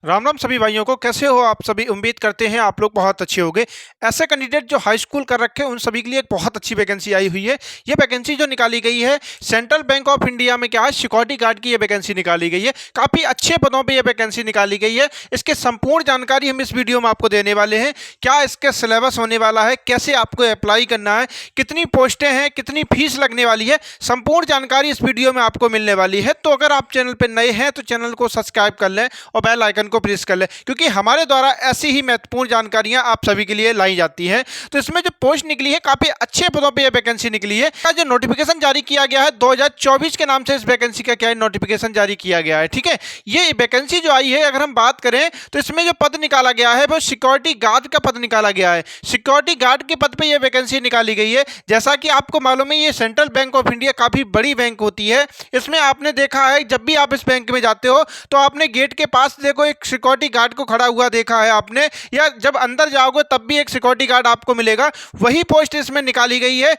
राम राम सभी भाइयों को। कैसे हो आप सभी? उम्मीद करते हैं आप लोग बहुत अच्छे होंगे। ऐसे कैंडिडेट जो हाई स्कूल कर रखे हैं उन सभी के लिए एक बहुत अच्छी वैकेंसी आई हुई है। ये वैकेंसी जो निकाली गई है सेंट्रल बैंक ऑफ इंडिया में क्या है, सिक्योरिटी गार्ड की ये वैकेंसी निकाली गई है। काफ़ी अच्छे पदों पर यह वैकेंसी निकाली गई है। इसके संपूर्ण जानकारी हम इस वीडियो में आपको देने वाले हैं। क्या इसका सिलेबस होने वाला है, कैसे आपको अप्लाई करना है, कितनी पोस्टें हैं, कितनी फीस लगने वाली है, संपूर्ण जानकारी इस वीडियो में आपको मिलने वाली है। तो अगर आप चैनल पर नए हैं तो चैनल को सब्सक्राइब कर लें और बेल आइकन को प्रेस कर ले, क्योंकि हमारे द्वारा ऐसी ही महत्वपूर्ण जानकारियां आप सभी के लिए लाई जाती हैं। तो इसमें जो पोस्ट निकली है काफी अच्छे पदों पे यह वैकेंसी निकली है। जो नोटिफिकेशन जारी किया गया है 2024 के नाम से इस वैकेंसी का क्या है, नोटिफिकेशन जारी किया गया है। ठीक है, ये वैकेंसी जो आई है अगर हम बात करें तो इसमें जो पद निकाला गया है वो सिक्योरिटी गार्ड का पद निकाला गया है। सिक्योरिटी गार्ड के पद पर यह वैकेंसी निकाली गई है। जैसा कि आपको मालूम है ये सेंट्रल बैंक ऑफ इंडिया काफी बड़ी बैंक होती है। इसमें आपने देखा है जब भी आप इस बैंक में जाते हो तो आपने गेट के पास देखो एक सिक्योरिटी गार्ड को खड़ा हुआ देखा है आपने, या जब अंदर जाओगे तब भी एक सिक्योरिटी गार्ड आपको मिलेगा। वही पोस्ट इसमें निकाली गई है।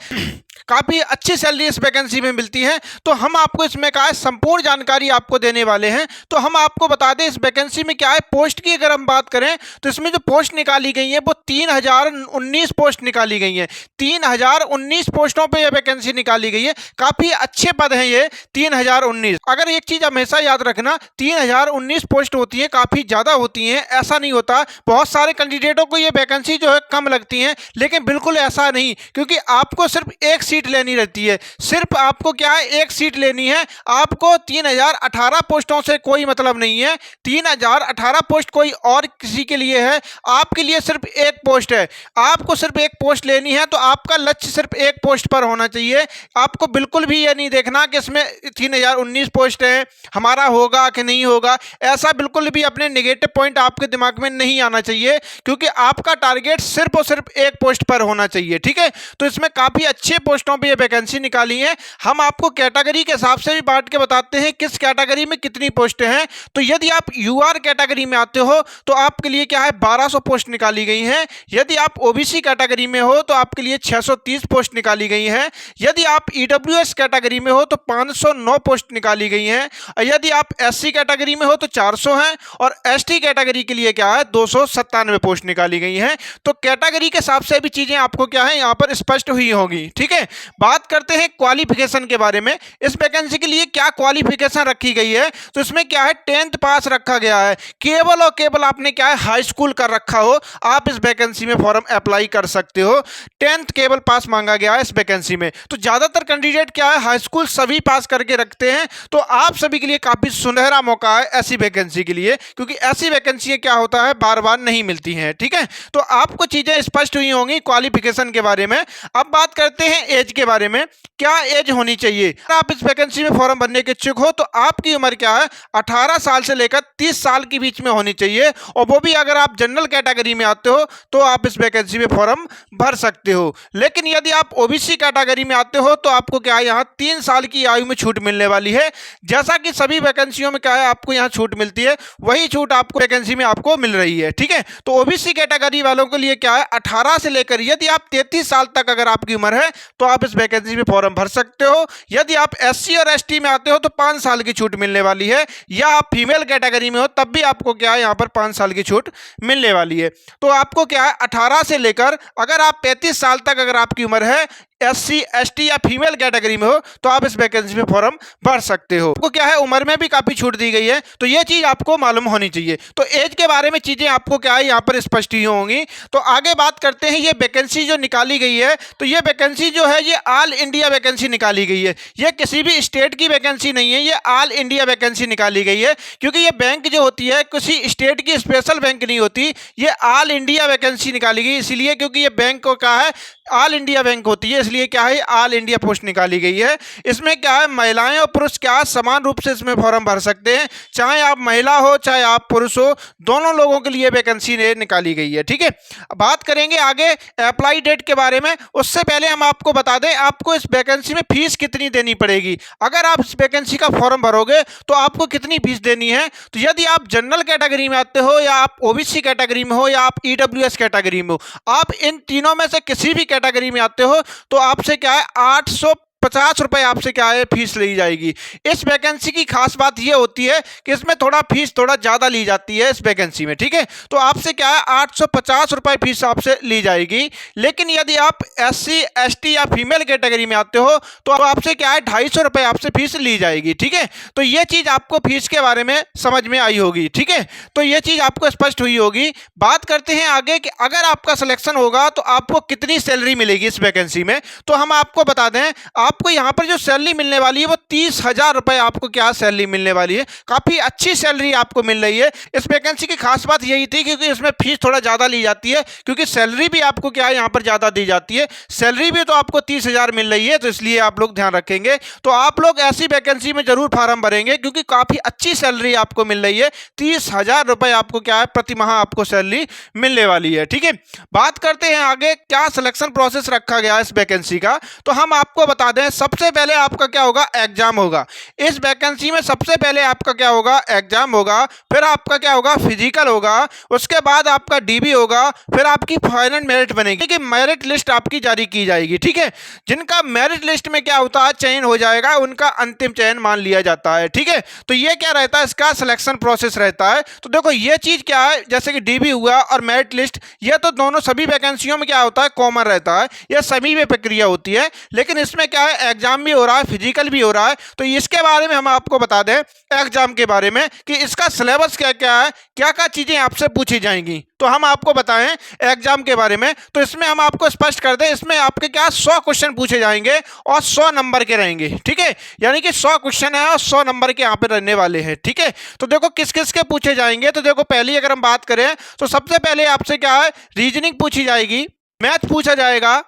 काफी अच्छी सैलरी इस वैकेंसी में मिलती है। तो हम आपको इसमें क्या है संपूर्ण जानकारी आपको देने वाले हैं। तो हम आपको बता दें इस वैकेंसी में क्या है, पोस्ट की अगर हम बात करें तो इसमें जो पोस्ट निकाली गई है वो 3019 पोस्ट निकाली गई है। 3019 पोस्टों पे यह वैकेंसी निकाली गई है। काफी अच्छे पद हैं ये 3019। अगर एक चीज हमेशा याद रखना, 3019 पोस्ट होती है काफी ज्यादा होती है, ऐसा नहीं होता। बहुत सारे कैंडिडेटों को ये वैकेंसी जो है कम लगती है, लेकिन बिल्कुल ऐसा नहीं, क्योंकि आपको सिर्फ एक सीट लेनी रहती है। सिर्फ आपको क्या है, एक सीट लेनी है। आपको 3018 पोस्टों से कोई मतलब नहीं है। 3018 पोस्ट कोई और किसी के लिए है, आपके लिए सिर्फ एक पोस्ट है। आपको सिर्फ एक पोस्ट लेनी है, तो आपका लक्ष्य सिर्फ एक पोस्ट पर होना चाहिए। आपको बिल्कुल भी ये नहीं देखना कि इसमें 3019 पोस्ट है, हमारा होगा कि नहीं होगा। ऐसा बिल्कुल भी अपने नेगेटिव पॉइंट आपके दिमाग में नहीं आना चाहिए, क्योंकि आपका टारगेट सिर्फ और सिर्फ एक पोस्ट पर होना चाहिए। ठीक है, तो इसमें काफी अच्छे पोस्टों पे ये वैकेंसी निकाली है। हम आपको कैटेगरी के हिसाब से भी बांट के बताते हैं किस कैटेगरी में कितनी पोस्टें हैं। तो यदि आप यूआर कैटेगरी में आते हो तो आपके लिए क्या है 1200 पोस्ट निकाली गई हैं। यदि आप ओबीसी कैटेगरी में हो तो आपके लिए 630 पोस्ट निकाली गई हैं। यदि आप ईडब्ल्यूएस कैटेगरी में हो तो 509 पोस्ट निकाली गई हैं। यदि आप एससी कैटेगरी में हो तो 400 हैं, और एसटी कैटेगरी के लिए क्या है 297 पोस्ट निकाली गई हैं। तो कैटेगरी के हिसाब से भी चीजें आपको क्या है यहाँ पर स्पष्ट हुई होगी। ठीक है, बात करते हैं क्वालिफिकेशन के बारे में। इस वैकेंसी के लिए क्या क्वालिफिकेशन रखी गई है, तो इसमें क्या है 10th पास रखा गया है। केवल और केवल आपने क्या है हाई स्कूल कर रखा हो, आप इस वैकेंसी में फॉर्म अप्लाई कर सकते हो। 10th केवल पास मांगा गया है इस वैकेंसी में। तो ज्यादातर कैंडिडेट क्या है हाई स्कूल सभी पास करके रखते हैं। तो आप सभी के लिए काफी सुनहरा मौका है ऐसी वैकेंसी के लिए, क्योंकि ऐसी वैकेंसी क्या होता है बार बार नहीं मिलती हैं। ठीक है, तो आपको चीजें स्पष्ट हुई होंगी क्वालिफिकेशन के बारे में। अब बात करते हैं एज के बारे में। क्या एज होनी चाहिए? अगर आप इस वैकेंसी में फॉर्म भरने के इच्छुक हो तो आपकी उम्र क्या है 18 साल से लेकर 30 साल के बीच में होनी चाहिए, और वो भी अगर आप जनरल कैटेगरी में आते हो तो आप इस वैकेंसी में फॉर्म भर सकते हो। लेकिन यदि आप ओबीसी कैटेगरी में आते हो तो आपको क्या है यहाँ 3 साल की आयु में छूट मिलने वाली है। जैसा कि सभी वैकेंसियों में क्या है आपको यहाँ छूट मिलती है, वही छूट आपको वैकेंसी में आपको मिल रही है। ठीक है, तो ओबीसी कैटेगरी वालों के लिए क्या है 18 से लेकर यदि आप 33 साल तक अगर आपकी उम्र है तो आप इस वैकेंसी में फॉर्म भर सकते हो। यदि आप एससी और एसटी में आते हो तो 5 साल की छूट मिलने वाली है, या आप फीमेल कैटेगरी में हो तब भी आपको क्या है यहाँ पर 5 साल की छूट मिलने वाली है। तो आपको क्या है 18 से लेकर अगर आप 35 साल तक अगर आपकी उम्र है, एससी एसटी या फीमेल कैटेगरी में हो, तो आप इस वैकेंसी में फॉर्म भर सकते हो। आपको क्या है उम्र में भी काफी छूट दी गई है, तो ये चीज आपको मालूम होनी चाहिए। तो एज के बारे में चीजें आपको क्या है यहाँ पर स्पष्ट ही होंगी। तो आगे बात करते हैं ये वैकेंसी जो निकाली गई है, तो ये वैकेंसी जो है ये ऑल इंडिया वैकेंसी निकाली गई है। ये किसी भी स्टेट की वैकेंसी नहीं है, ये ऑल इंडिया वैकेंसी निकाली गई है। क्योंकि ये बैंक जो होती है किसी स्टेट की स्पेशल बैंक नहीं होती, ये ऑल इंडिया वैकेंसी निकाली गई इसलिए क्योंकि ये बैंक को क्या है ऑल इंडिया बैंक होती है, इसलिए क्या है ऑल इंडिया पोस्ट निकाली गई है। इसमें क्या है महिलाएं और पुरुष क्या समान रूप से इसमें फॉर्म भर सकते हैं, चाहे आप महिला हो चाहे आप पुरुष हो, दोनों लोगों के लिए वैकेंसी निकाली गई है। ठीक है, बात करेंगे आगे अप्लाई डेट के बारे में। उससे पहले हम आपको बता दें आपको इस वैकेंसी में फीस कितनी देनी पड़ेगी। अगर आप इस वैकेंसी का फॉर्म भरोगे तो आपको कितनी फीस देनी है, तो यदि आप जनरल कैटेगरी में आते हो, या आप ओबीसी कैटेगरी में हो, या आप ईडब्ल्यूएस कैटेगरी में हो, आप इन तीनों में से किसी भी कैटेगरी में आते हो तो आपसे क्या है 800 50 रुपए आपसे क्या है फीस ली जाएगी। इस वैकेंसी की खास बात ये होती है कि इसमें थोड़ा फीस थोड़ा ज़्यादा ली जाती है इस वैकेंसी में, ठीक है। तो आपसे क्या है 850 रुपए फीस आपसे ली जाएगी। लेकिन यदि आप SC ST या फीमेल कैटेगरी में आते हो तो आपसे क्या है 250 रुपए आपसे फीस ली जाएगी, ठीक है। तो ये चीज़ आपको फीस के बारे में समझ में आई होगी, ठीक है। तो ये चीज़ आपको स्पष्ट हुई होगी। बात करते हैं आगे कि अगर आपका सिलेक्शन होगा तो आपको कितनी सैलरी मिलेगी इस वैकेंसी में। तो हम आपको बता दें, आपको यहाँ पर जो सैलरी मिलने वाली है वो 30,000 रुपए आपको क्या सैलरी मिलने वाली है। काफ़ी अच्छी सैलरी आपको मिल रही है। इस वैकेंसी की खास बात यही थी क्योंकि इसमें फीस थोड़ा ज़्यादा ली जाती है, क्योंकि सैलरी भी आपको क्या है यहाँ पर ज़्यादा दी जाती है। सैलरी भी तो आपको 30,000 मिल रही है, तो इसलिए आप लोग ध्यान रखेंगे। तो आप लोग ऐसी वैकेंसी में जरूर फार्म भरेंगे क्योंकि काफ़ी अच्छी सैलरी आपको मिल रही है। 30,000 रुपए आपको क्या है प्रति माह आपको सैलरी मिलने वाली है, ठीक है। बात करते हैं आगे क्या सिलेक्शन प्रोसेस रखा गया है इस वैकेंसी का। तो हम आपको बता दें, सबसे पहले आपका क्या होगा एग्जाम होगा इस वैकेंसी में। सबसे पहले आपका क्या होगा एग्जाम होगा, फिर आपका क्या होगा फिजिकल होगा, उसके बाद आपका DB होगा, फिर आपकी फाइनल मेरिट बनेगी कि मेरिट लिस्ट आपकी जारी की जाएगी, ठीक है। जिनका मेरिट लिस्ट में क्या होता है चयन हो जाएगा, उनका अंतिम चयन मान लिया जाता है, ठीक है। तो ये क्या रहता है इसका सिलेक्शन प्रोसेस रहता है। तो देखो ये चीज क्या है, जैसे कि DB हुआ और मेरिट लिस्ट, ये तो दोनों सभी वैकेंसियों में क्या होता है कॉमन रहता है, यह सभी में प्रक्रिया होती है। लेकिन इसमें क्या है एग्जाम भी हो रहा है, फिजिकल भी हो रहा है। तो इसके बारे में हम आपको बता दें एग्जाम के बारे में कि इसका सिलेबस क्या क्या है, क्या क्या चीजें आपसे पूछी जाएंगी। तो हम आपको बताएं एग्जाम के बारे में, तो इसमें हम आपको स्पष्ट कर दें, इसमें आपके क्या 100 क्वेश्चन पूछे जाएंगे और 100 नंबर के रहेंगे, ठीक है। यानी कि 100 क्वेश्चन है और 100 नंबर के यहाँ पे रहने वाले हैं, ठीक है। तो देखो किस किस के पूछे जाएंगे। तो देखो पहली अगर हम बात करें तो सबसे पहले आपसे क्या है रीजनिंग पूछी जाएगी, मैथ पूछा जाएगा,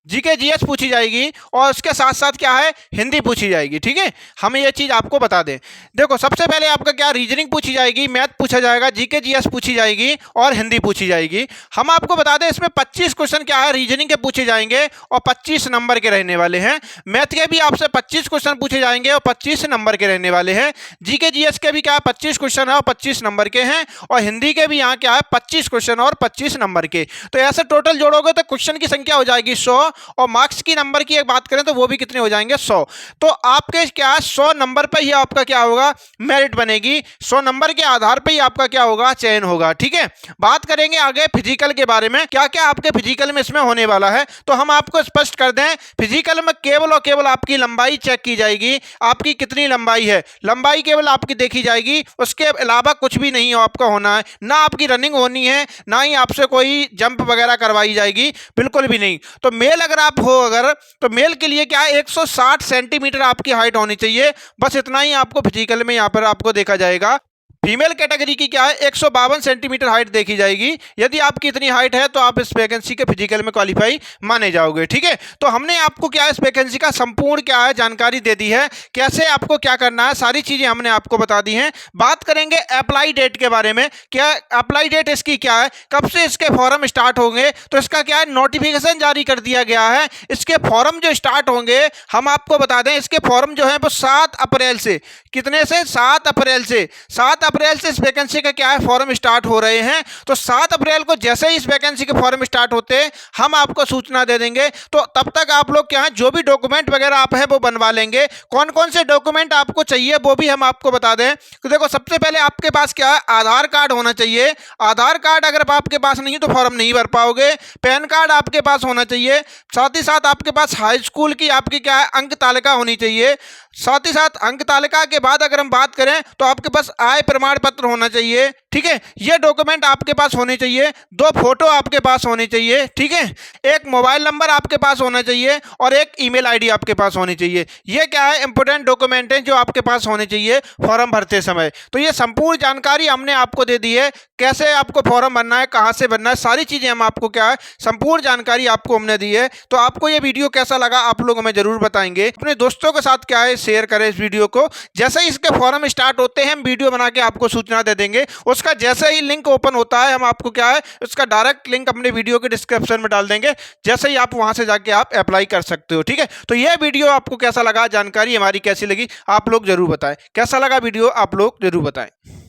GK GS पूछी जाएगी और उसके साथ साथ क्या है हिंदी पूछी जाएगी, ठीक है। हमें यह चीज़ आपको बता दें। देखो सबसे पहले आपका क्या रीजनिंग पूछी जाएगी, मैथ पूछा जाएगा, GK GS पूछी जाएगी और हिंदी पूछी जाएगी। हम आपको बता दें इसमें 25 क्वेश्चन क्या है रीजनिंग के पूछे जाएंगे और 25 नंबर के रहने वाले हैं। मैथ के भी आपसे 25 क्वेश्चन पूछे जाएंगे और 25 नंबर के रहने वाले हैं। GK GS के भी क्या है 25 क्वेश्चन है और 25 नंबर के हैं। और हिंदी के भी यहाँ क्या है 25 क्वेश्चन और 25 नंबर के। तो ऐसे टोटल जोड़ोगे तो क्वेश्चन की संख्या हो जाएगी 100 और मार्क्स की नंबर की एक बात करें तो वो भी कितने हो जाएंगे 100। तो आपके क्या 100 नंबर पर ही आपका क्या होगा मेरिट बनेगी, 100 नंबर के आधार पर ही आपका क्या होगा चयन होगा, ठीक है। बात करेंगे आगे फिजिकल के बारे में, क्या क्या आपके फिजिकल में इसमें होने वाला है। तो हम आपको स्पष्ट कर दें फिजिकल में केवल और केवल आपकी लंबाई चेक की जाएगी, आपकी कितनी लंबाई है, लंबाई केवल आपकी देखी जाएगी। उसके अलावा कुछ भी नहीं आपका होना है, ना आपकी रनिंग होनी है, ना ही आपसे कोई जंप वगैरह करवाई जाएगी, बिल्कुल भी नहीं। तो मेल अगर आप हो अगर तो मेल के लिए क्या है 160 सेंटीमीटर आपकी हाइट होनी चाहिए, बस इतना ही आपको फिजिकल में यहाँ पर आपको देखा जाएगा। फीमेल कैटेगरी की क्या है 152 सेंटीमीटर हाइट देखी जाएगी। यदि आपकी इतनी हाइट है तो आप इस वैकेंसी के फिजिकल में क्वालिफाई माने जाओगे, ठीक है। तो हमने आपको क्या है इस वैकेंसी का संपूर्ण क्या है जानकारी दे दी है, कैसे आपको क्या करना है, सारी चीजें हमने आपको बता दी हैं। बात करेंगे अप्लाई डेट के बारे में, क्या अप्लाई डेट इसकी क्या है, कब से इसके फॉर्म स्टार्ट होंगे। तो इसका क्या है नोटिफिकेशन जारी कर दिया गया है। इसके फॉर्म जो स्टार्ट होंगे हम आपको बता दें, इसके फॉर्म जो है वो 7 अप्रैल से, कितने से 7 अप्रैल से, 7 अप्रैल से इस वैकेंसी का क्या है फॉर्म स्टार्ट हो रहे हैं। तो 7 अप्रैल को जैसे ही इस वैकेंसी के फॉर्म स्टार्ट होते हैं हम आपको सूचना दे देंगे। तो तब तक आप लोग क्या है जो भी डॉक्यूमेंट वगैरह आप है वो बनवा लेंगे। कौन कौन से डॉक्यूमेंट आपको चाहिए वो भी हम आपको बता दें। तो देखो सबसे पहले आपके पास क्या है आधार कार्ड होना चाहिए। आधार कार्ड अगर आपके पास नहीं तो फॉर्म नहीं भर पाओगे। पैन कार्ड आपके पास होना चाहिए। साथ ही साथ आपके पास हाई स्कूल की आपकी क्या है अंक तालिका होनी चाहिए। साथ ही साथ अंक तालिका के बाद अगर हम बात करें तो आपके पास आय प्रमाण पत्र होना चाहिए, ठीक है। ये डॉक्यूमेंट आपके पास होने चाहिए। 2 फोटो आपके पास होने चाहिए, ठीक है। एक मोबाइल नंबर आपके पास होना चाहिए और एक ईमेल आईडी आपके पास होनी चाहिए। ये क्या है इंपॉर्टेंट डॉक्यूमेंट है जो आपके पास होने चाहिए फॉर्म भरते समय। तो ये संपूर्ण जानकारी हमने आपको दे दी है, कैसे आपको फॉर्म भरना है, कहाँ से भरना है, सारी चीज़ें हम आपको क्या है संपूर्ण जानकारी आपको हमने दी है। तो आपको ये वीडियो कैसा लगा आप लोग हमें जरूर बताएंगे। अपने दोस्तों के साथ क्या है शेयर करें इस वीडियो को। जैसे ही इसके फॉर्म स्टार्ट होते हैं हम वीडियो बना के आपको सूचना दे देंगे। उसका जैसे ही लिंक ओपन होता है हम आपको क्या है उसका डायरेक्ट लिंक अपने वीडियो के डिस्क्रिप्शन में डाल देंगे। जैसे ही आप वहां से जाके आप अप्लाई कर सकते हो, ठीक है। तो यह वीडियो आपको कैसा लगा, जानकारी हमारी कैसी लगी आप लोग जरूर बताएं। कैसा लगा वीडियो आप लोग जरूर बताएं।